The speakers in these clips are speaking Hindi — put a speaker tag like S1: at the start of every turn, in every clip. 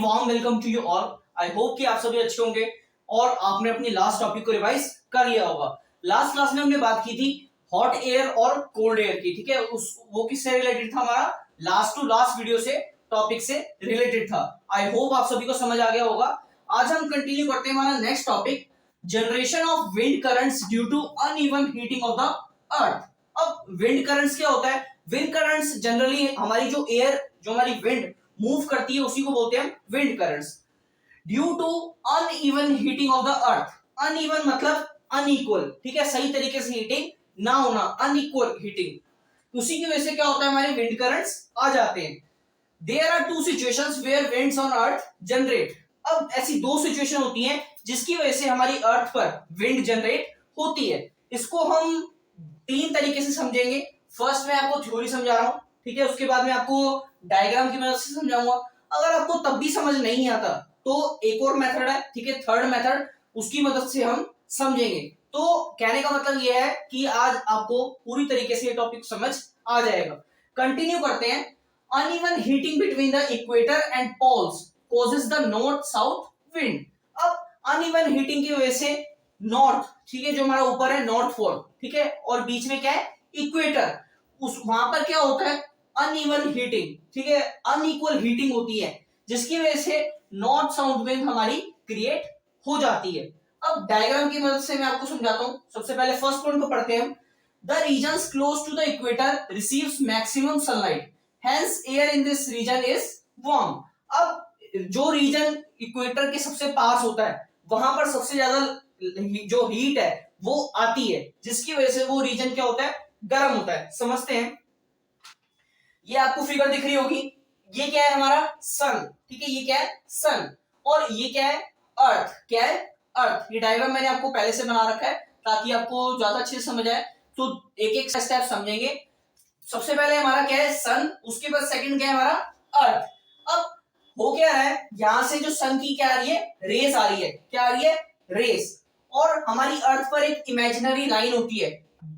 S1: Warm welcome to you all. I hope कि आप सभी अच्छे होंगे और आपने अपनी लास्ट टॉपिक को रिवाइज कर लिया होगा। लास्ट क्लास में हमने बात की थी हॉट एयर और कोल्ड एयर की, ठीक है। वो किससे रिलेटेड था? हमारा लास्ट टू लास्ट वीडियो से टॉपिक से रिलेटेड था। आई होप आप सभी को समझ आ गया होगा। आज हम कंटिन्यू करते हैं हमारा next topic, generation of wind currents due to uneven heating of the earth. अब विंड करंट्स क्या होता है? विंड करंट्स जनरली हमारी जो एयर, जो हमारी विंड मूव करती है उसी को बोलते हैं wind currents. Due to uneven heating of the earth. Uneven मतलब अनइक्वल, ठीक है, सही तरीके से हीटिंग ना होना, अनइक्वल हीटिंग। उसी की वजह से क्या होता है, हमारे विंड करंट्स आ जाते हैं। There are two situations where winds on earth generate. अब ऐसी दो सिचुएशन होती हैं जिसकी वजह से हमारी अर्थ पर विंड जनरेट होती है। इसको हम तीन तरीके से समझेंगे। फर्स्ट मैं आपको थ्योरी समझा रहा हूं, ठीक है, उसके बाद मैं आपको डायग्राम की मदद से समझाऊंगा। अगर आपको तब भी समझ नहीं आता तो एक और मेथड है, ठीक है, थर्ड मेथड, उसकी मदद से हम समझेंगे। तो कहने का मतलब यह है कि आज आपको पूरी तरीके से ये टॉपिक समझ आ जाएगा। कंटिन्यू करते हैं। Uneven heating between the equator and poles causes the north south wind. अब अनइवन हीटिंग की वजह से नॉर्थ, ठीक है, जो हमारा ऊपर है नॉर्थ पोल, ठीक है, और बीच में क्या है, इक्वेटर, उस वहां पर क्या होता है, अनइवन हीटिंग, ठीक है, अनइक्वल हीटिंग होती है, जिसकी वजह से नॉर्थ साउथ विंड हमारी क्रिएट हो जाती है। अब डायग्राम की मदद से मैं आपको समझाता हूं। सबसे पहले फर्स्ट पॉइंट को पढ़ते हैं हम। The regions close to the equator receives maximum sunlight, hence air in this region is warm. अब जो रीजन इक्वेटर के सबसे पास होता है वहां पर सबसे ज्यादा जो हीट है वो आती है, जिसकी वजह से वो रीजन क्या होता है, गर्म होता है। समझते हैं। ये आपको फिगर दिख रही होगी, ये क्या है, हमारा सन, ठीक है, ये क्या है, सन, और ये क्या है, अर्थ। क्या है, अर्थ। ये डायग्राम मैंने आपको पहले से बना रखा है ताकि आपको ज्यादा अच्छे से समझ आए। तो एक एक स्टेप समझेंगे। सबसे पहले हमारा क्या है, सन, उसके बाद सेकंड क्या है, हमारा अर्थ। अब हो क्या रहा है, यहां से जो सन की क्या आ रही है, रेस आ रही है। क्या आ रही है, रेस। और हमारी अर्थ पर एक इमेजिनरी लाइन होती है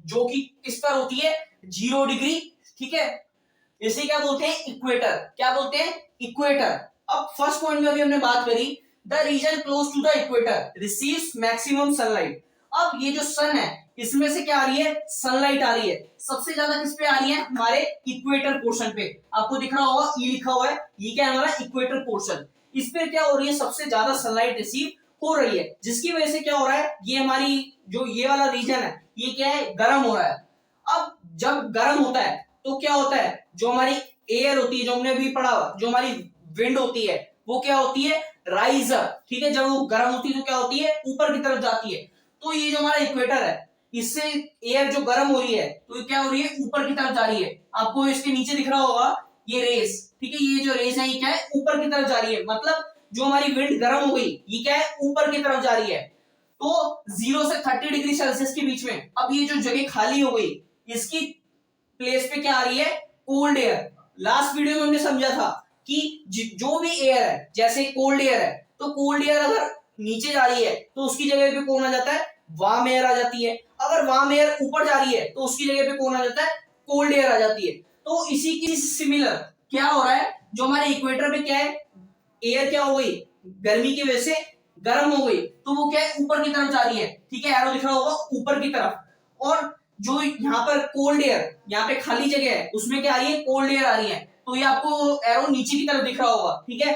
S1: जो कि किस पर होती है, 0 डिग्री, ठीक है, इसे क्या बोलते हैं, इक्वेटर। क्या बोलते हैं, इक्वेटर। अब फर्स्ट पॉइंट में अभी हमने बात करी, the region close to the equator receives maximum sunlight. अब ये जो सन है इसमें से क्या आ रही है, सनलाइट आ रही है। सबसे ज्यादा किस पे आ रही है, हमारे इक्वेटर पोर्शन पे। आपको दिख रहा होगा ई लिखा हुआ है, ये क्या है, हमारा इक्वेटर पोर्शन। इस पे क्या हो रही है, सबसे ज्यादा सनलाइट रिसीव हो रही है, जिसकी वजह से क्या हो रहा है, ये हमारी जो ये वाला रीजन है ये क्या है, गर्म हो रहा है। अब जब गर्म होता है तो क्या होता है, जो हमारी एयर होती है, जो हमने अभी पढ़ा, जो हमारी विंड होती है वो क्या होती है, राइजर, ठीक है। जब वो गर्म होती है तो क्या होती है, ऊपर की तरफ जाती है। तो ये जो हमारा इक्वेटर है, इससे एयर जो गर्म हो रही है तो ये क्या हो रही है, ऊपर की तरफ जा रही है। आपको इसके नीचे दिख रहा होगा ये रेस, ठीक है, ये जो रेस है ये क्या है, ऊपर की तरफ जा रही है। मतलब जो हमारी विंड गर्म हो गई ये क्या है, ऊपर की तरफ जा रही है। तो 0 से 30 डिग्री सेल्सियस के बीच में अब ये जो जगह खाली हो गई, इसकी प्लेस पे क्या आ रही है, कोल्ड एयर। लास्ट वीडियो में हमने समझा था कि जो भी एयर है, जैसे कोल्ड एयर है, तो कोल्ड एयर अगर नीचे जा रही है तो उसकी जगह पे कौन आ जाता है, वार्म एयर आ जाती है। अगर वार्म एयर ऊपर जा रही है तो उसकी जगह पे कौन आ जाता है, कोल्ड एयर आ जाती है। तो इसी की सिमिलर क्या हो रहा है, जो हमारे इक्वेटर पे क्या है, एयर क्या हो गई, गर्मी की वजह से गर्म हो गई, तो वो क्या है, ऊपर की तरफ जा रही है, ठीक है, एरो दिख रहा होगा ऊपर की तरफ। और जो यहाँ पर कोल्ड एयर, यहाँ पे खाली जगह है, उसमें क्या आ रही है, कोल्ड एयर आ रही है, तो ये आपको एरो नीचे की तरफ दिख रहा होगा, ठीक है,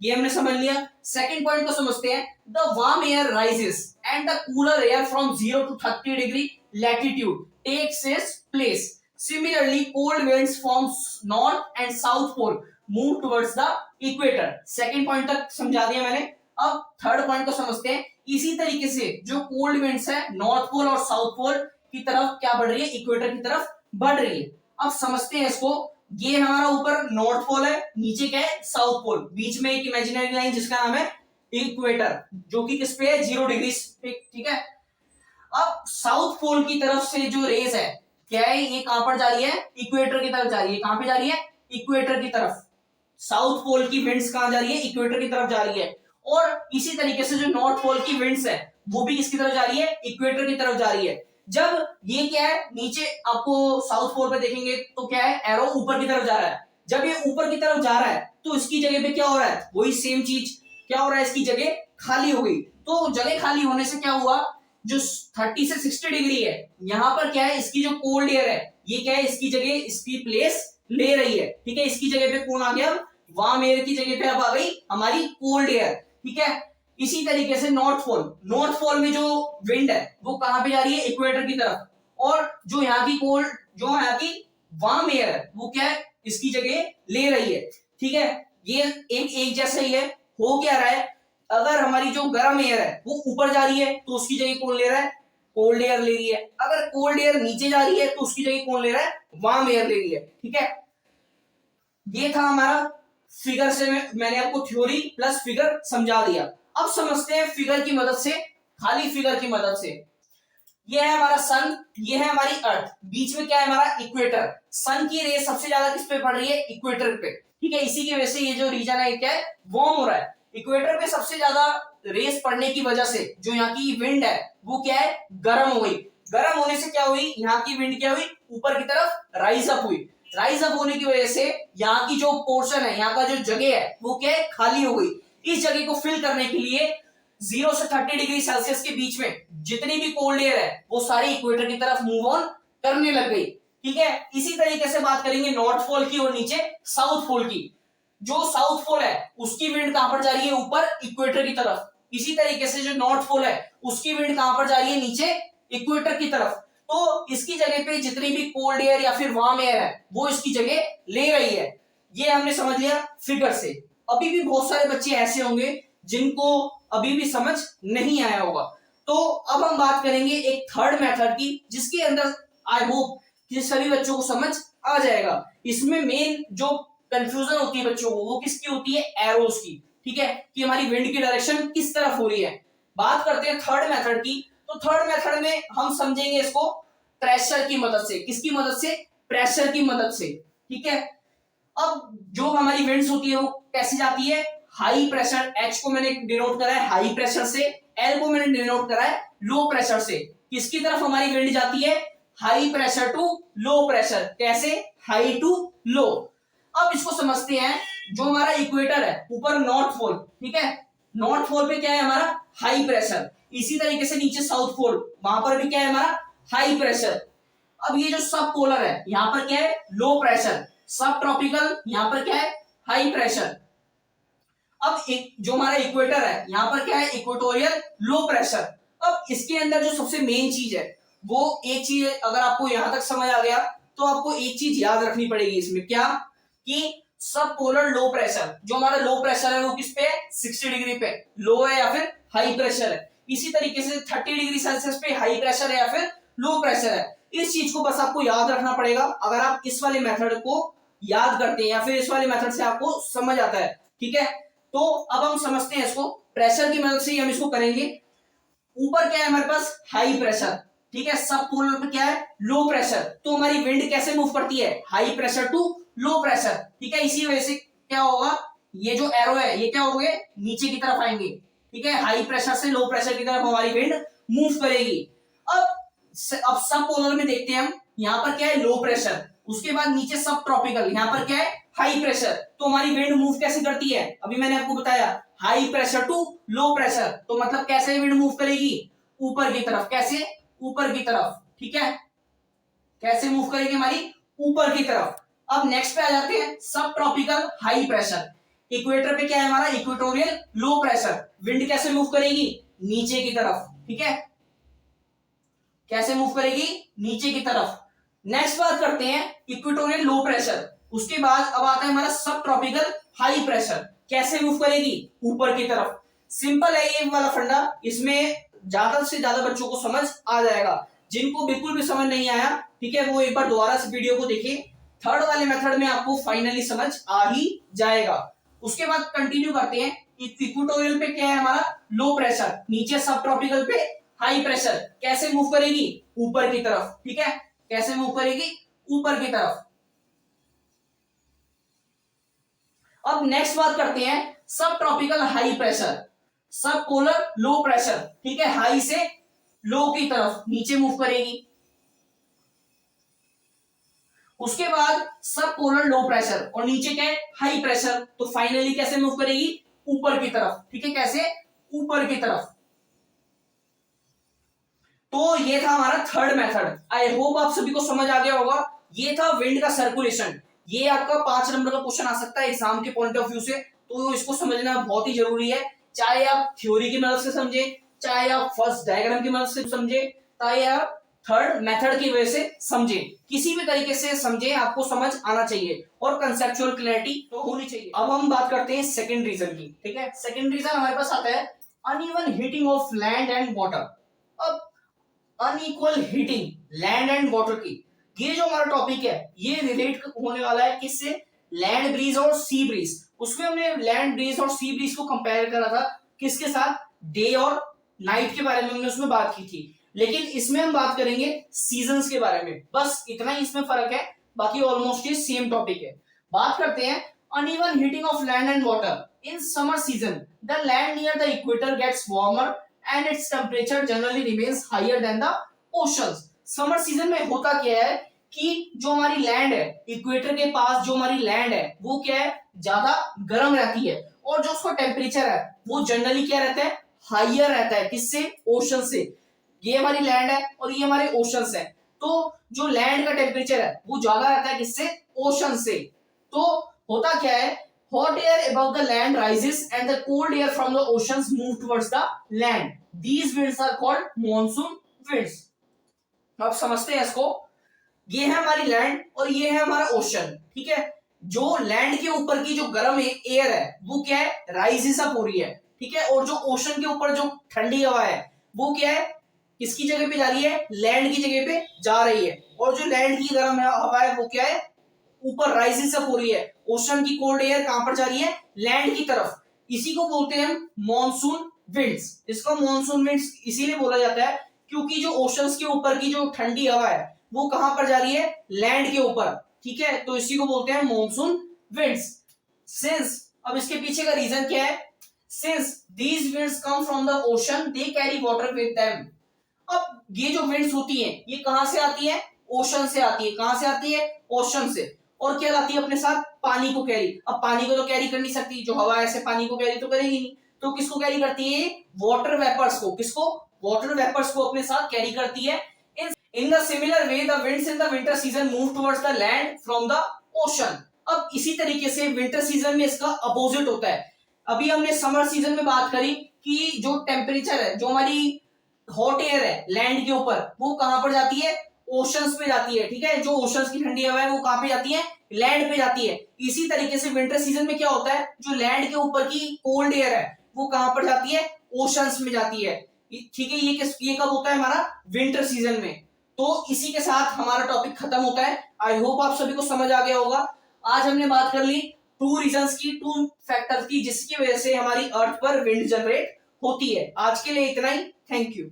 S1: ये हमने समझ लिया। सेकंड पॉइंट को समझते हैं। The warm air rises and the cooler air from 0 to 30 degree latitude takes its place. Similarly cold winds from north and south pole move towards the equator. Second point तक समझा दिया मैंने। अब थर्ड पॉइंट को समझते हैं। इसी तरीके से जो कोल्ड विंड्स है नॉर्थ पोल और साउथ पोल की तरफ क्या बढ़ रही है, इक्वेटर की तरफ बढ़ रही है। अब समझते हैं इसको। ये हमारा ऊपर नॉर्थ पोल है, नीचे क्या है, साउथ पोल, बीच में एक इमेजिनरी लाइन जिसका नाम है इक्वेटर, जो कि किस पे है, 0 डिग्री पे, ठीक है। अब साउथ पोल की तरफ से जो रेस है क्या है, ये कहां पर जा रही है, इक्वेटर की तरफ जा रही है। कहां पे जा रही है, इक्वेटर की तरफ। साउथ पोल की विंड्स कहां जा रही है, इक्वेटर की तरफ जा रही है। और इसी तरीके से जो नॉर्थ पोल की विंड्स है वो भी किसकी तरफ जा रही है, इक्वेटर की तरफ जा रही है। जब ये क्या है, नीचे आपको साउथ पोल पे देखेंगे तो क्या है, एरो ऊपर की तरफ जा रहा है। जब ये ऊपर की तरफ जा रहा है तो इसकी जगह पे क्या हो रहा है, वही सेम चीज क्या हो रहा है, इसकी जगह खाली हो गई। तो जगह खाली होने से क्या हुआ, जो 30 से 60 डिग्री है यहाँ पर क्या है, इसकी जो कोल्ड एयर है ये क्या है, इसकी जगह इसकी प्लेस ले रही है। ठीक है, इसकी जगह पे कौन आ गया, वार्म एयर की जगह पे अब आ गई हमारी कोल्ड एयर। ठीक है, इसी तरीके से नॉर्थ पोल में जो विंड है वो कहां पे जा रही है, इक्वेटर की तरफ, और जो यहाँ की वार्म एयर है वो क्या है, इसकी जगह ले रही है। ठीक है, ये एक जैसा ही है। हो क्या रहा है, अगर हमारी जो गर्म एयर है वो ऊपर जा रही है तो उसकी जगह कौन ले रहा है, कोल्ड एयर ले रही है। अगर कोल्ड एयर नीचे जा रही है तो उसकी जगह कौन ले रहा है, वार्म एयर ले रही है। ठीक है, ये था हमारा फिगर से मैंने आपको थ्योरी प्लस फिगर समझा दिया। अब समझते हैं फिगर की मदद से, खाली फिगर की मदद से। ये है हमारा सन, ये है हमारी अर्थ, बीच में क्या है हमारा इक्वेटर। सन की रेस सबसे ज्यादा किस पे पड़ रही है, इक्वेटर पे। ठीक है, इसी की वजह से ये जो रीजन है क्या है, वार्म हो रहा है। इक्वेटर पे सबसे ज्यादा रेस पड़ने की वजह से जो यहाँ की विंड है वो क्या है, गर्म हो गई। गर्म होने से क्या हुई, यहाँ की विंड क्या हुई, ऊपर की तरफ राइज अप हुई। राइज अप होने की वजह से यहाँ की जो पोर्शन है, यहाँ का जो जगह है वो क्या है, खाली हो गई। इस जगह को फिल करने के लिए 0 से 30 डिग्री सेल्सियस के बीच में जितनी भी कोल्ड एयर है वो सारी इक्वेटर की तरफ मूव ऑन करने लग गई। ठीक है, इसी तरीके से बात करेंगे नॉर्थ पोल की और नीचे साउथ पोल की। जो साउथ पोल है उसकी विंड कहां पर जा रही है, ऊपर इक्वेटर की तरफ। इसी तरीके से जो नॉर्थ पोल है उसकी विंड कहां पर जा रही है, नीचे इक्वेटर की तरफ। तो इसकी जगह पे जितनी भी कोल्ड एयर या फिर वार्म एयर है वो इसकी जगह ले रही है। ये हमने समझ लिया फिगर से। अभी भी बहुत सारे बच्चे ऐसे होंगे जिनको अभी भी समझ नहीं आया होगा। तो अब हम बात करेंगे एक थर्ड मेथड की, जिसके अंदर आई होप कि सभी बच्चों को समझ आ जाएगा। इसमें मेन जो कंफ्यूजन होती है बच्चों को वो किसकी होती है, एरोस की। ठीक है, कि हमारी विंड की डायरेक्शन किस तरफ हो रही है। बात करते हैं थर्ड मेथड की। तो थर्ड मेथड में हम समझेंगे इसको प्रेशर की मदद से। किसकी मदद से, प्रेशर की मदद से। ठीक है, अब जो हमारी विंड्स होती है वो कैसे जाती है, हाई प्रेशर, एच को मैंने डिनोट करा है हाई प्रेशर से, एल को मैंने डिनोट करा है लो प्रेशर से। किसकी तरफ हमारी विंड जाती है, high pressure to low pressure. कैसे, हाई टू लो। अब इसको समझते हैं, जो हमारा इक्वेटर है ऊपर नॉर्थ पोल, ठीक है, नॉर्थ पोल पे क्या है हमारा, हाई प्रेशर। इसी तरीके से नीचे साउथ पोल, वहां पर भी क्या है हमारा, हाई प्रेशर। अब ये जो सब पोलर है यहां पर क्या है, लो प्रेशर। सब ट्रॉपिकल यहां पर क्या है, हाई प्रेशर। अब एक जो हमारा इक्वेटर है यहां पर क्या है, इक्वेटोरियल लो प्रेशर। अब इसके अंदर जो सबसे मेन चीज है वो एक चीज, अगर आपको यहां तक समझ आ गया तो आपको एक चीज याद रखनी पड़ेगी इसमें, क्या, कि सब पोलर लो प्रेशर, जो हमारा लो प्रेशर है वो किस पे है, 60 डिग्री पे लो है या फिर हाई प्रेशर है। इसी तरीके से 30 डिग्री सेल्सियस पे हाई प्रेशर है या फिर लो प्रेशर है। इस चीज को बस आपको याद रखना पड़ेगा। अगर आप इस वाले मेथड को याद करते हैं या फिर इस वाले मेथड से आपको समझ आता है, ठीक है। तो अब हम समझते हैं इसको, प्रेशर की मदद से ही हम इसको करेंगे। ऊपर क्या है हमारे पास, हाई प्रेशर, ठीक है, सब पोलर पे क्या है, लो प्रेशर। तो हमारी विंड कैसे मूव करती है, high pressure to low pressure, ठीक है। इसी वजह से क्या होगा, ये जो एरो है ये क्या हो गए, नीचे की तरफ आएंगे, ठीक है। हाई प्रेशर से लो प्रेशर की तरफ हमारी विंड मूव करेगी। अब सब पोलर में देखते हैं हम, यहाँ पर क्या है, लो प्रेशर, उसके बाद नीचे सब ट्रॉपिकल, यहाँ पर क्या है, हाई प्रेशर। तो हमारी विंड मूव कैसे करती है, अभी मैंने आपको बताया, high pressure to low pressure. तो मतलब कैसे विंड मूव करेगी, ऊपर की तरफ। कैसे, ऊपर की तरफ, ठीक है। कैसे मूव करेगी हमारी, ऊपर की तरफ। अब नेक्स्ट पे आ जाते हैं, सब ट्रॉपिकल हाई प्रेशर। इक्वेटर पे क्या है हमारा, इक्वेटोरियल लो प्रेशर। विंड कैसे मूव करेगी, नीचे की तरफ, ठीक है। कैसे मूव करेगी, नीचे की तरफ। नेक्स्ट बात करते हैं इक्वेटोरियल लो प्रेशर। उसके बाद अब आता है हमारा सब ट्रॉपिकल हाई प्रेशर। कैसे मूव करेगी, ऊपर की तरफ। सिंपल है ये वाला फंडा, इसमें ज्यादा से ज्यादा बच्चों को समझ आ जाएगा। जिनको बिल्कुल भी समझ नहीं आया, ठीक है, वो एक बार दोबारा से वीडियो को देखिए। थर्ड वाले मेथड में आपको फाइनली समझ आ ही जाएगा। उसके बाद कंटिन्यू करते हैं, इक्वेटोरियल पे क्या है हमारा, लो प्रेशर, नीचे सब ट्रॉपिकल पे हाई प्रेशर। कैसे मूव करेगी, ऊपर की तरफ, ठीक है। कैसे मूव करेगी, ऊपर की तरफ। अब नेक्स्ट बात करते हैं सब ट्रॉपिकल हाई प्रेशर, सब पोलर लो प्रेशर, ठीक है। हाई से लो की तरफ नीचे मूव करेगी। उसके बाद सब पोलर लो प्रेशर और नीचे क्या है हाई प्रेशर, तो फाइनली कैसे मूव करेगी ऊपर की तरफ, ठीक है, कैसे ऊपर की तरफ। तो ये था हमारा थर्ड मेथड। आई होप आप सभी को समझ आ गया होगा। ये था विंड का सर्कुलेशन। ये आपका 5 नंबर का क्वेश्चन आ सकता है एग्जाम के पॉइंट ऑफ व्यू से, तो इसको समझना बहुत ही जरूरी है। चाहे आप थ्योरी की मदद से समझे, चाहे आप फर्स्ट डायग्राम की मदद से समझे, चाहे आप थर्ड मेथड की वजह से समझे, किसी भी तरीके से समझे, आपको समझ आना चाहिए और कंसेप्चुअल क्लैरिटी तो होनी चाहिए। अब हम बात करते हैं सेकंड रीजन की, ठीक है। सेकंड रीजन हमारे पास आता है uneven heating of land and water. अब unequal heating land and water की, ये जो हमारा टॉपिक है ये रिलेट होने वाला है किससे, लैंड ब्रीज और सी ब्रीज। उसमें हमने लैंड ब्रीज और सी ब्रीज को कंपेयर करा था किसके साथ, डे और नाइट के बारे में हमने उसमें बात की थी। लेकिन इसमें हम बात करेंगे सीजन्स के बारे में, बस इतना ही इसमें फर्क है, बाकी ऑलमोस्ट ये सेम टॉपिक है। बात करते हैं uneven heating of land and water in summer season. The land near the equator gets warmer and its temperature generally remains higher than the oceans। Summer season में होता क्या है कि जो हमारी लैंड है, इक्वेटर के पास जो हमारी लैंड है वो क्या है, ज्यादा गर्म रहती है, और जो उसका टेम्परेचर है वो जनरली क्या रहता है, हाइयर रहता है। किससे, ओशन से। ये हमारी लैंड है और ये हमारे ओशंस है, तो जो लैंड का टेम्परेचर है वो ज्यादा रहता है किससे, ओशन से। तो होता क्या है, hot air above the land rises and the cold air from the oceans move towards the land. These winds are called monsoon winds। आप समझते हैं इसको, ये है हमारी लैंड और ये है हमारा ओशन, ठीक है। जो लैंड के ऊपर की जो गर्म एयर है वो क्या है, राइजेस अप हो रही है, ठीक है, और जो ओशन के ऊपर जो ठंडी हवा है वो क्या है, किसकी जगह पे जा रही है, लैंड की जगह पे जा रही है, और जो लैंड की गर्म हवा है वो क्या है, ऊपर राइजिंग अप हो रही है। ओशन की कोल्ड एयर कहां पर जा रही है, लैंड की तरफ। इसी को बोलते हैं हम मॉनसून विंड्स। इसको मॉनसून विंड्स इसीलिए बोला जाता है क्योंकि जो ओशंस के ऊपर की जो ठंडी हवा है वो कहां पर जा रही है, लैंड के ऊपर, ठीक है, तो इसी को बोलते हैं मॉनसून विंड्स। सिंस, अब इसके पीछे का रीजन क्या है, since these winds come from the ocean they carry water with them. अब ये जो विंड्स होती हैं ये कहां से आती है, ओशन से आती है। कहां से आती है, ओशन से। और क्या लाती है अपने साथ, पानी को कैरी। अब पानी को तो कैरी कर नहीं सकती, जो हवा ऐसे पानी को कैरी तो करेगी नहीं, तो किसको कैरी करती है, वाटर वेपर्स को। किसको, वाटर वेपर्स को अपने साथ कैरी करती है। In the similar way the winds in the winter season move towards the land from the ocean. अब इसी तरीके से विंटर सीजन में इसका अपोजिट होता है। अभी हमने समर सीजन में बात करी कि जो टेम्परेचर है, जो हमारी हॉट एयर है लैंड के ऊपर, वो कहां पर जाती है, ओशंस पे जाती है, ठीक है। जो ओशंस की ठंडी हवा है वो कहां पे जाती है, लैंड पे जाती है। इसी तरीके से विंटर सीजन में क्या होता है, जो लैंड के ऊपर की कोल्ड एयर है वो कहां पर जाती है, ओशंस में जाती है, ठीक है। ये कब होता है हमारा, विंटर सीजन में। तो इसी के साथ हमारा टॉपिक खत्म होता है। आई होप आप सभी को समझ आ गया होगा। आज हमने बात कर ली टू रीजंस की, टू फैक्टर्स की, जिसकी वजह से हमारी अर्थ पर विंड जनरेट होती है। आज के लिए इतना ही, थैंक यू।